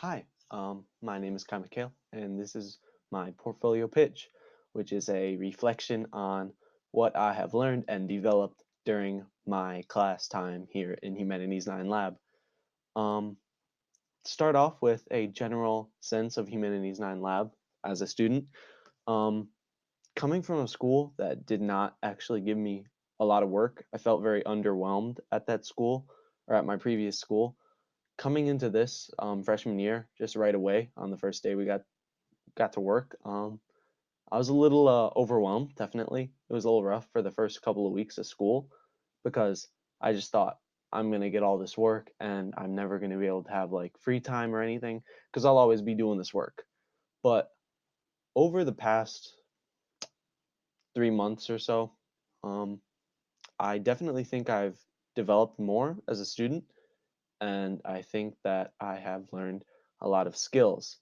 Hi, my name is Kai McHale, and this is my portfolio pitch, which is a reflection on what I have learned and developed during my class time here in Humanities 9 Lab. Um, Start off with a general sense of Humanities 9 Lab as a student. Um, Coming from a school that did not actually give me a lot of work, I felt very underwhelmed at that school or at my previous school coming into this freshman year, just right away on the first day we got to work, I was a little overwhelmed. Definitely, it was a little rough for the first couple of weeks of school because I just thought I'm gonna get all this work and I'm never gonna be able to have like free time or anything because I'll always be doing this work. But over the past 3 months or so, um, I definitely think I've developed more as a student, and I think that I have learned a lot of skills.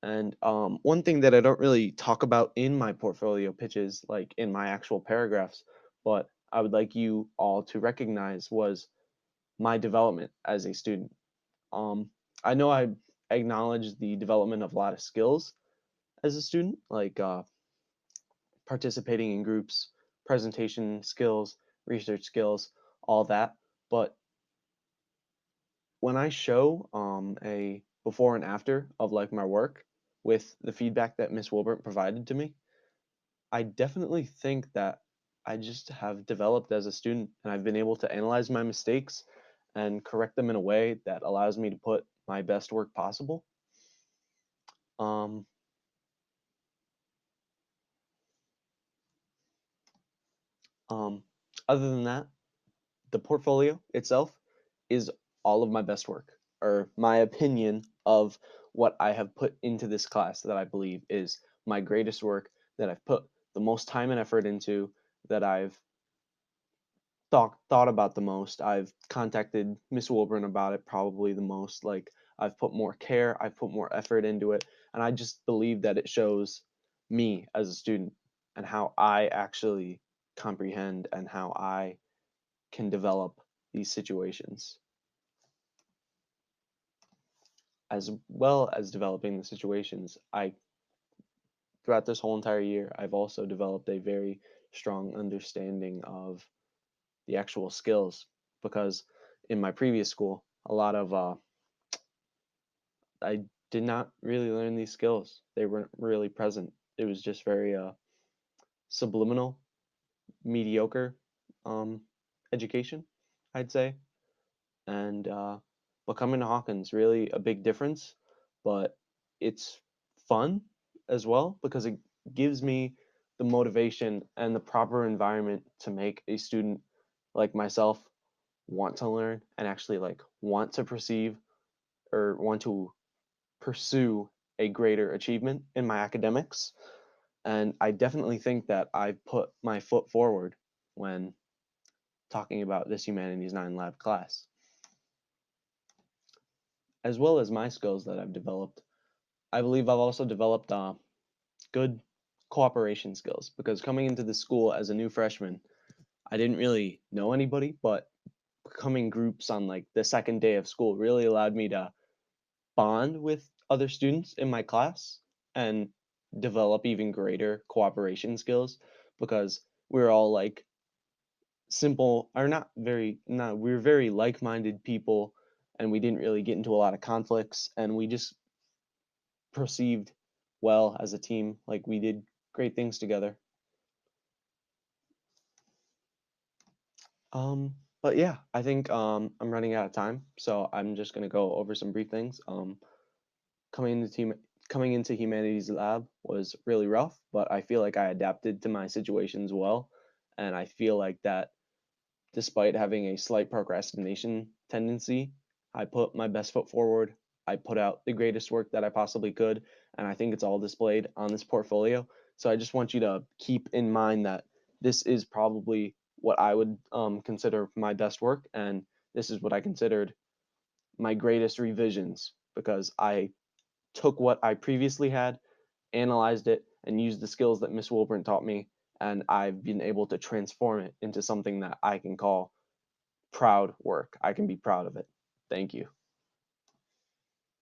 And one thing that I don't really talk about in my portfolio pitches, like in my actual paragraphs, but I would like you all to recognize was my development as a student. Um, I know I acknowledge the development of a lot of skills as a student, like participating in groups, presentation skills, research skills, all that. But when I show a before and after of like my work with the feedback that Miss Wilbert provided to me, I definitely think that I just have developed as a student and I've been able to analyze my mistakes and correct them in a way that allows me to put my best work possible. Um, um, Other than that, the portfolio itself is all of my best work, or my opinion of what I have put into this class that I believe is my greatest work, that I've put the most time and effort into, that I've thought about the most. I've contacted Miss Wilburn about it probably the most. Like I've put more care, I've put more effort into it, and I just believe that it shows me as a student and how I actually comprehend and how I can develop these situations, as well as developing the situations. I throughout this whole entire year, I've also developed a very strong understanding of the actual skills because in my previous school, a lot of I did not really learn these skills. They weren't really present. It was just very subliminal, mediocre um, education, I'd say. And but coming to Hawkins, really a big difference, but it's fun as well because it gives me the motivation and the proper environment to make a student like myself want to learn and actually like want to perceive or want to pursue a greater achievement in my academics. And I definitely think that I put my foot forward when talking about this Humanities 9 Lab class, as well as my skills that I've developed. I believe I've also developed good cooperation skills because coming into the school as a new freshman, I didn't really know anybody, but becoming groups on like the second day of school really allowed me to bond with other students in my class and develop even greater cooperation skills because we're all like simple or not very not we're very like-minded people, and we didn't really get into a lot of conflicts, and we just perceived well as a team, like we did great things together. But yeah, I think I'm running out of time, so I'm just gonna go over some brief things. Coming into team Coming into humanities lab was really rough, but I feel like I adapted to my situations well, and I feel like that despite having a slight procrastination tendency, I put my best foot forward. I put out the greatest work that I possibly could, and I think it's all displayed on this portfolio. So I just want you to keep in mind that this is probably what I would consider my best work, and this is what I considered my greatest revisions because I took what I previously had, analyzed it, and used the skills that Miss Wilburn taught me, and I've been able to transform it into something that I can call proud work. I can be proud of it. Thank you.